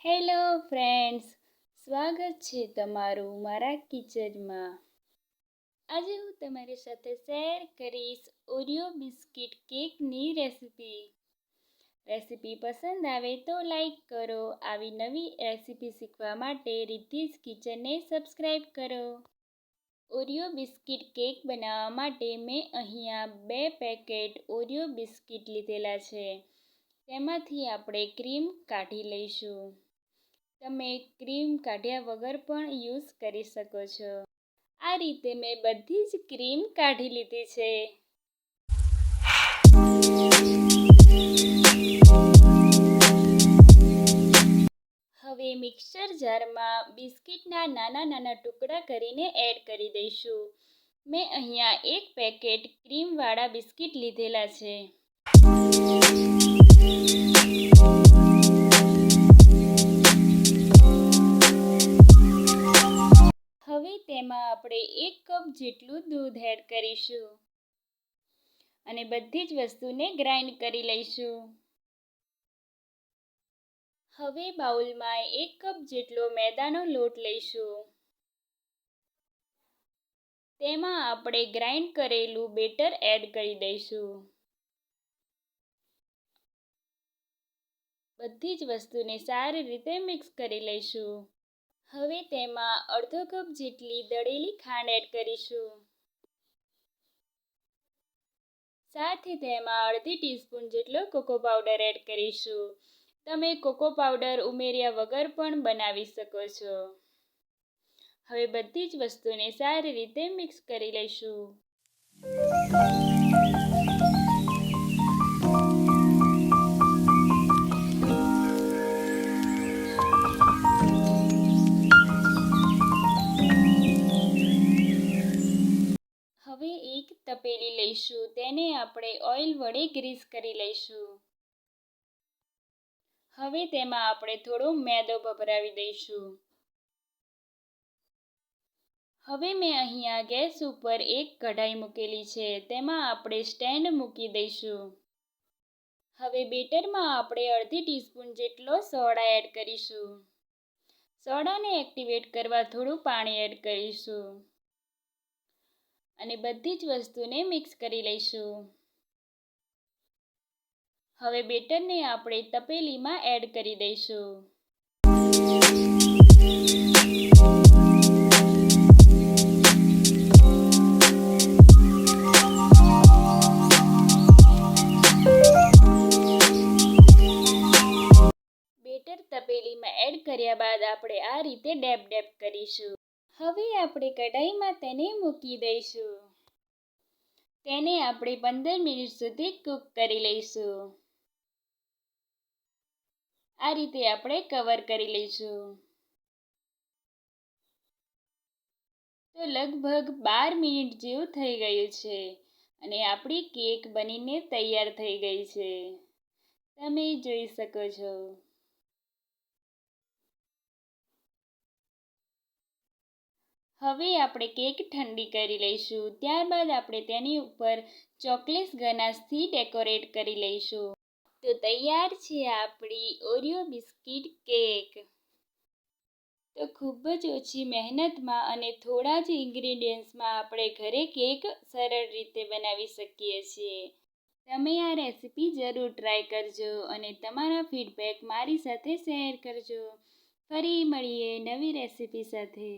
Hello friends, સ્વાગત છે તમારું મારા કિચનમાં. આજે હું તમારી સાથે શેર કરીશ ઓરિયો બિસ્કિટ કેકની રેસીપી પસંદ આવે તો લાઈક કરો. આવી નવી રેસીપી શીખવા માટે રિદ્ધિસ કિચનને સબસ્ક્રાઈબ કરો. ઓરિયો બિસ્કિટ કેક બનાવવા માટે મેં અહીંયા 2 પેકેટ ઓરિયો બિસ્કિટ લીધેલા છે. તેમાંથી આપણે ક્રીમ કાઢી લઈશું. તમે ક્રીમ કાઢ્યા વગર પણ યુઝ કરી શકો છો. આ રીતે મેં બધી જ ક્રીમ કાઢી લીધી છે. હવે મિક્સર જારમાં બિસ્કિટના નાના નાના ટુકડા કરીને એડ કરી દઈશું. મેં અહીંયા 1 પેકેટ ક્રીમવાળા બિસ્કિટ લીધેલા છે. હવે તેમાં આપણે 1 કપ જેટલું દૂધ એડ કરીશું અને બધી જ વસ્તુને ગ્રાઇન્ડ કરી લઈશું. હવે બાઉલમાં 1 કપ જેટલો મેદાનો લોટ લઈશું. તેમાં આપણે ગ્રાઇન્ડ કરેલું બેટર એડ કરી દઈશું. બધી જ વસ્તુને સારી રીતે મિક્સ કરી લઈશું. હવે તેમાં અડધો કપ જેટલી દળેલી ખાંડ એડ કરીશું. સાથે તેમાં અડધી ટીસ્પૂન જેટલો કોકો પાવડર એડ કરીશું. તમે કોકો પાવડર ઉમેર્યા વગર પણ બનાવી શકો છો. હવે બધી જ વસ્તુને સારી રીતે મિક્સ કરી લઈશું. હવે એક તપેલી લઈશું. તેને આપણે ઓઇલ વડે ગ્રીસ કરી લઈશું. હવે તેમાં આપણે થોડો મેદો ભભરાવી દઈશું. હવે મેં અહીંયા ગેસ ઉપર એક કઢાઈ મૂકેલી છે. તેમાં આપણે સ્ટેન્ડ મૂકી દઈશું. હવે બેટરમાં આપણે અડધી ટીસ્પૂન જેટલો સોડા એડ કરીશું. સોડાને એક્ટિવેટ કરવા થોડું પાણી એડ કરીશું અને બધી જ વસ્તુને મિક્સ કરી લઈશું. હવે બેટરને આપણે તપેલીમાં એડ કરી દઈશું. બેટર તપેલીમાં એડ કર્યા બાદ આપણે આ રીતે ડેબ કરીશું. હવે આપણે કઢાઈમાં તેને મૂકી દઈશું. તેને આપણે 15 મિનિટ સુધી કૂક કરી લઈશું. આ રીતે આપણે કવર કરી લઈશું. તો લગભગ 12 મિનિટ જેવું થઈ ગયું છે અને આપણી કેક બનીને તૈયાર થઈ ગઈ છે. તમે જોઈ શકો છો. હવે આપણે કેક ઠંડી કરી લઈશું. ત્યારબાદ આપણે તેની ઉપર ચોકલેટ ગનાશથી ડેકોરેટ કરી લઈશું. તો તૈયાર છે આપણી ઓરિયો બિસ્કિટ કેક. તો ખૂબ જ ઓછી મહેનતમાં અને થોડા જ ઇન્ગ્રીડિયન્ટ્સમાં આપણે ઘરે કેક સરળ રીતે બનાવી શકીએ છીએ. તમે આ રેસીપી જરૂર ટ્રાય કરજો અને તમારા ફીડબેક મારી સાથે શેર કરજો. ફરી મળીએ નવી રેસીપી સાથે.